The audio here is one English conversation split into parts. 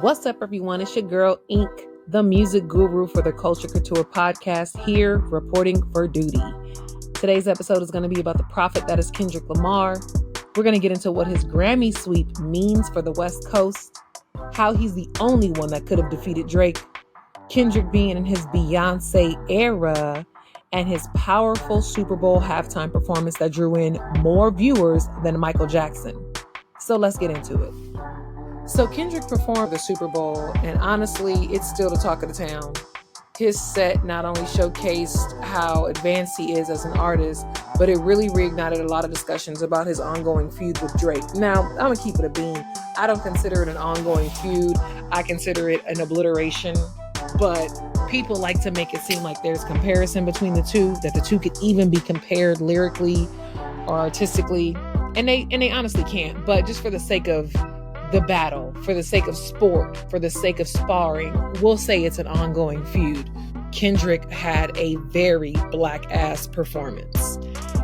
What's up, everyone? It's your girl, Ink, the music guru for the Culture Couture podcast, here reporting for duty. Today's episode is going to be about the prophet that is Kendrick Lamar. We're going to get into what his Grammy sweep means for the West Coast, how he's the only one that could have defeated Drake, Kendrick being in his Beyoncé era, and his powerful Super Bowl halftime performance that drew in more viewers than Michael Jackson. So let's get into it. So Kendrick performed the Super Bowl, and honestly, it's still the talk of the town. His set not only showcased how advanced he is as an artist, but it really reignited a lot of discussions about his ongoing feud with Drake. Now, I'm gonna keep it a bean. I don't consider it an ongoing feud. I consider it an obliteration, but people like to make it seem like there's comparison between the two, that the two could even be compared lyrically or artistically, and they honestly can't. But just for the sake of the battle, for the sake of sport, for the sake of sparring, we'll say it's an ongoing feud. Kendrick had a very black ass performance.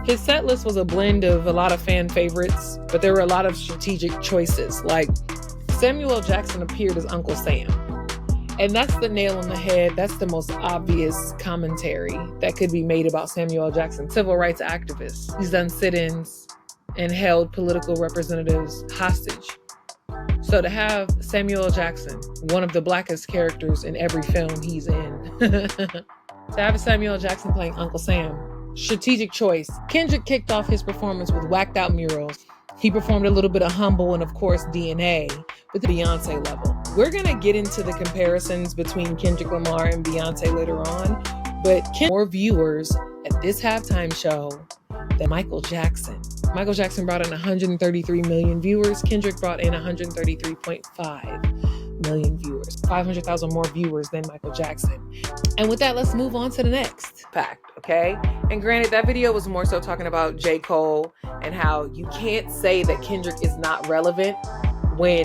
His set list was a blend of a lot of fan favorites, but there were a lot of strategic choices. Like Samuel L. Jackson appeared as Uncle Sam. And that's the nail on the head. That's the most obvious commentary that could be made about Samuel L. Jackson, civil rights activist. He's done sit-ins and held political representatives hostage. So to have Samuel L. Jackson, one of the blackest characters in every film he's in, to have Samuel L. Jackson playing Uncle Sam, strategic choice. Kendrick kicked off his performance with whacked out murals. He performed a little bit of Humble and of course DNA with the Beyoncé level. We're gonna get into the comparisons between Kendrick Lamar and Beyoncé later on, but more viewers at this halftime show than Michael Jackson. Michael Jackson brought in 133 million viewers. Kendrick brought in 133.5 million viewers. 500,000 more viewers than Michael Jackson. And with that, let's move on to the next fact, okay? And granted, that video was more so talking about J. Cole and how you can't say that Kendrick is not relevant when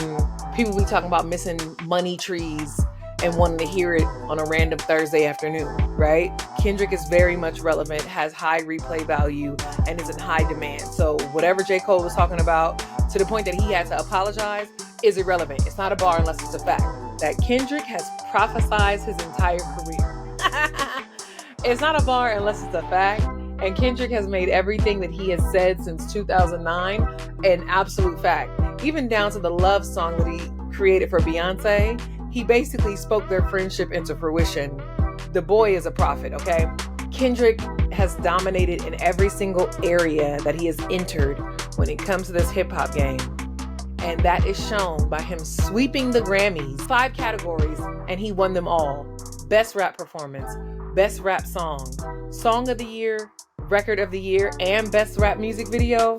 people be talking about missing money trees and wanting to hear it on a random Thursday afternoon, right? Kendrick is very much relevant, has high replay value, and is in high demand. So whatever J. Cole was talking about, to the point that he had to apologize, is irrelevant. It's not a bar unless it's a fact. That Kendrick has prophesized his entire career. It's not a bar unless it's a fact. And Kendrick has made everything that he has said since 2009 an absolute fact. Even down to the love song that he created for Beyoncé. He basically spoke their friendship into fruition. The boy is a prophet, okay? Kendrick has dominated in every single area that he has entered when it comes to this hip hop game. And that is shown by him sweeping the Grammys, 5 categories, and he won them all. Best rap performance, best rap song, song of the year, record of the year, and best rap music video.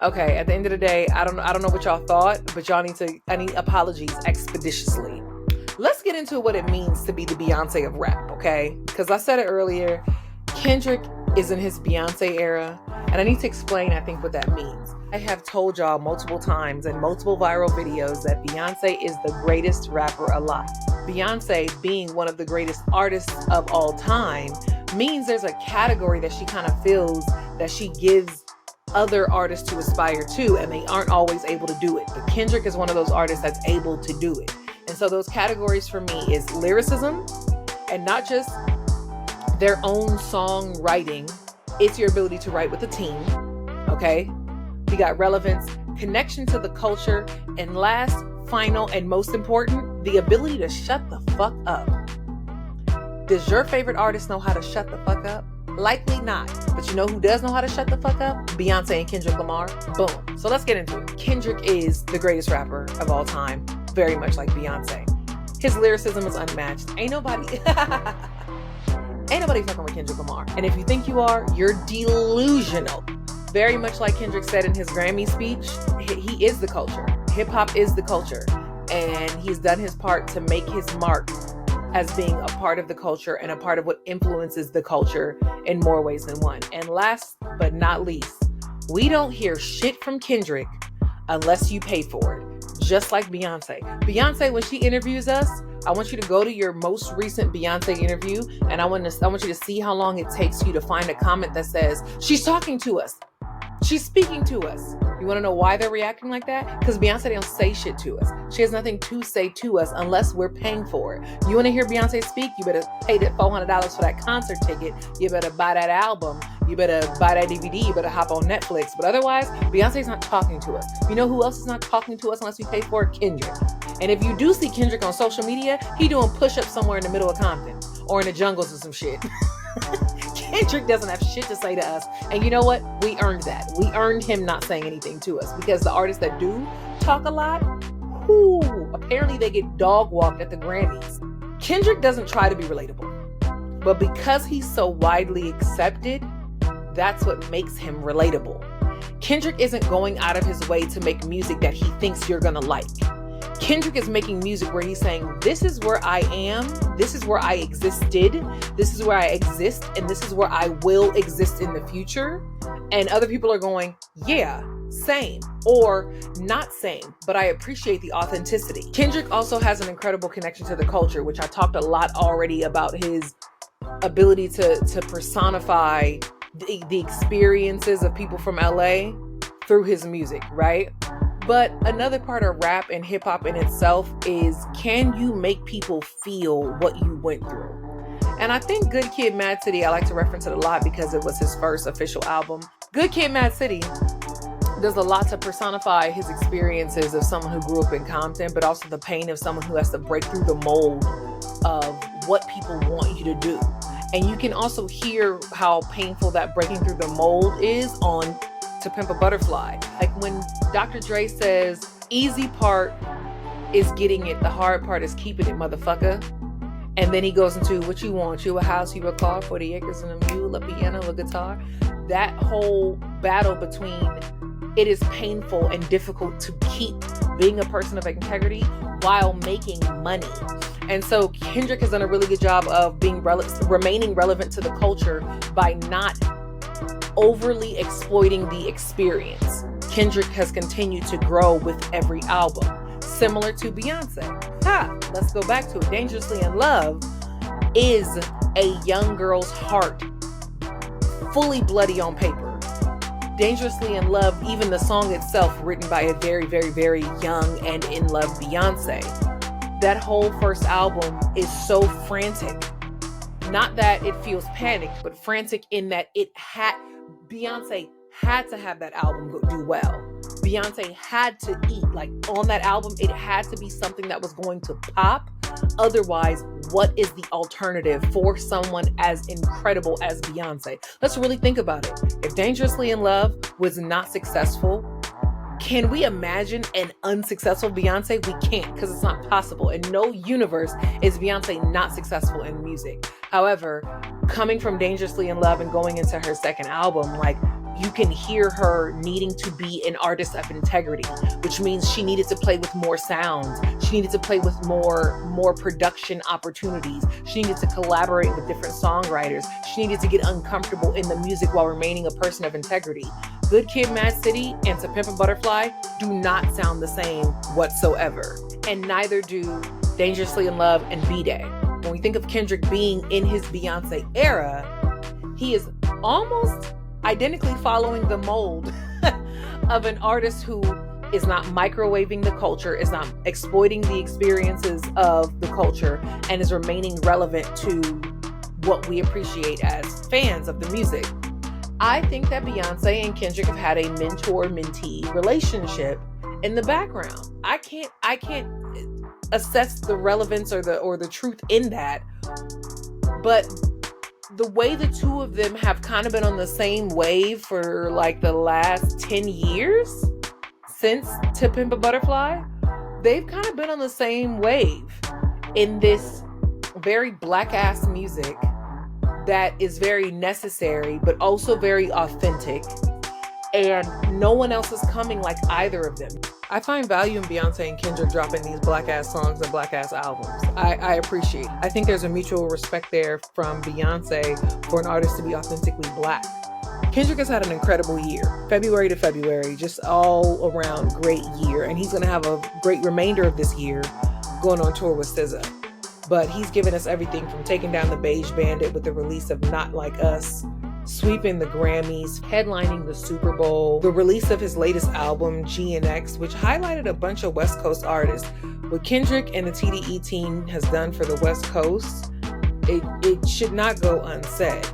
Okay, at the end of the day, I don't know what y'all thought, but I need apologies expeditiously. Let's get into what it means to be the Beyoncé of rap, okay? Because I said it earlier, Kendrick is in his Beyoncé era, and I need to explain, I think, what that means. I have told y'all multiple times in multiple viral videos that Beyoncé is the greatest rapper alive. Beyoncé, being one of the greatest artists of all time, means there's a category that she kind of feels that she gives other artists to aspire to, and they aren't always able to do it. But Kendrick is one of those artists that's able to do it. And so those categories for me is lyricism, and not just their own song writing. It's your ability to write with a team, okay? We got relevance, connection to the culture, and last, final, and most important, the ability to shut the fuck up. Does your favorite artist know how to shut the fuck up? Likely not. But you know who does know how to shut the fuck up? Beyoncé and Kendrick Lamar. Boom. So let's get into it. Kendrick is the greatest rapper of all time. Very much like Beyoncé. His lyricism is unmatched. Ain't nobody fucking with Kendrick Lamar. And if you think you are, you're delusional. Very much like Kendrick said in his Grammy speech, he is the culture. Hip hop is the culture. And he's done his part to make his mark as being a part of the culture and a part of what influences the culture in more ways than one. And last but not least, we don't hear shit from Kendrick unless you pay for it. Just like Beyoncé. Beyoncé, when she interviews us, I want you to go to your most recent Beyoncé interview, and I want you to see how long it takes you to find a comment that says, she's talking to us. She's speaking to us. You want to know why they're reacting like that? Because Beyonce don't say shit to us. She has nothing to say to us unless we're paying for it. You want to hear Beyonce speak? You better pay that $400 for that concert ticket. You better buy that album. You better buy that DVD. You better hop on Netflix. But otherwise, Beyonce's not talking to us. You know who else is not talking to us unless we pay for it? Kendrick. And if you do see Kendrick on social media, he doing push-ups somewhere in the middle of Compton or in the jungles or some shit. Kendrick doesn't have shit to say to us. And you know what? We earned that. We earned him not saying anything to us, because the artists that do talk a lot, apparently they get dog walked at the Grammys. Kendrick doesn't try to be relatable, but because he's so widely accepted, that's what makes him relatable. Kendrick isn't going out of his way to make music that he thinks you're gonna like. Kendrick is making music where he's saying, this is where I am, this is where I existed, this is where I exist, and this is where I will exist in the future. And other people are going, yeah, same, or not same, but I appreciate the authenticity. Kendrick also has an incredible connection to the culture, which I talked a lot already about his ability to personify the experiences of people from LA through his music, right? But another part of rap and hip hop in itself is, can you make people feel what you went through? And I think Good Kid, Mad City, I like to reference it a lot because it was his first official album. Good Kid, Mad City does a lot to personify his experiences of someone who grew up in Compton, but also the pain of someone who has to break through the mold of what people want you to do. And you can also hear how painful that breaking through the mold is on To Pimp a Butterfly. Like when Dr. Dre says, easy part is getting it, the hard part is keeping it, motherfucker. And then he goes into, what you want, you a house, you a car, 40 acres and a mule, a piano, a guitar. That whole battle between it is painful and difficult to keep being a person of integrity while making money. And so Kendrick has done a really good job of remaining relevant to the culture by not overly exploiting the experience. Kendrick has continued to grow with every album, similar to Beyonce. Let's go back to it. Dangerously in Love is a young girl's heart, fully bloody on paper. Dangerously in Love, even the song itself, written by a very, very, very young and in love Beyonce. That whole first album is so frantic. Not that it feels panicked, but frantic in that Beyonce had to have that album do well. Beyonce had to eat. Like on that album, it had to be something that was going to pop. Otherwise, what is the alternative for someone as incredible as Beyonce? Let's really think about it. If Dangerously in Love was not successful, can we imagine an unsuccessful Beyonce? We can't, because it's not possible. In no universe is Beyonce not successful in music. However, coming from Dangerously in Love and going into her second album, like, you can hear her needing to be an artist of integrity, which means she needed to play with more sounds. She needed to play with more production opportunities. She needed to collaborate with different songwriters. She needed to get uncomfortable in the music while remaining a person of integrity. Good Kid, Mad City and To Pimp a Butterfly do not sound the same whatsoever. And neither do Dangerously in Love and B-Day. When we think of Kendrick being in his Beyonce era, he is almost identically following the mold of an artist who is not microwaving the culture, is not exploiting the experiences of the culture, and is remaining relevant to what we appreciate as fans of the music. I think that Beyonce and Kendrick have had a mentor-mentee relationship in the background. I can't assess the relevance or the truth in that, but the way the two of them have kind of been on the same wave for like the last 10 years since To Pimp a Butterfly, they've kind of been on the same wave in this very black ass music that is very necessary, but also very authentic. And no one else is coming like either of them. I find value in Beyonce and Kendrick dropping these black ass songs and black ass albums. I appreciate. I think there's a mutual respect there from Beyonce for an artist to be authentically black. Kendrick has had an incredible year, February to February, just all around great year. And he's going to have a great remainder of this year going on tour with SZA. But he's given us everything from taking down the Beige Bandit with the release of Not Like Us sweeping the Grammys, headlining the Super Bowl, the release of his latest album, GNX, which highlighted a bunch of West Coast artists. What Kendrick and the TDE team has done for the West Coast, it should not go unsaid.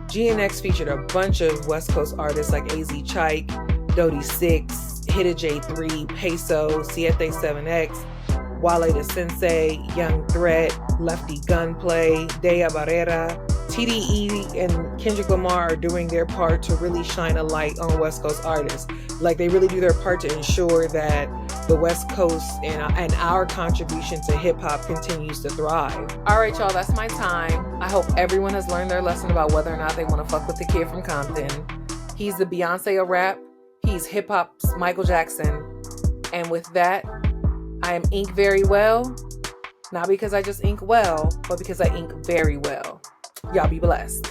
GNX featured a bunch of West Coast artists like AZ Chike, Dodie Six, Hita J3, Peso, Siete 7X, Wale the Sensei, Young Threat, Lefty Gunplay, Dea Barrera. TDE and Kendrick Lamar are doing their part to really shine a light on West Coast artists. Like, they really do their part to ensure that the West Coast and our contribution to hip hop continues to thrive. All right, y'all, that's my time. I hope everyone has learned their lesson about whether or not they want to fuck with the kid from Compton. He's the Beyoncé of rap. He's hip hop's Michael Jackson. And with that, I am ink very well. Not because I just ink well, but because I ink very well. Y'all be blessed.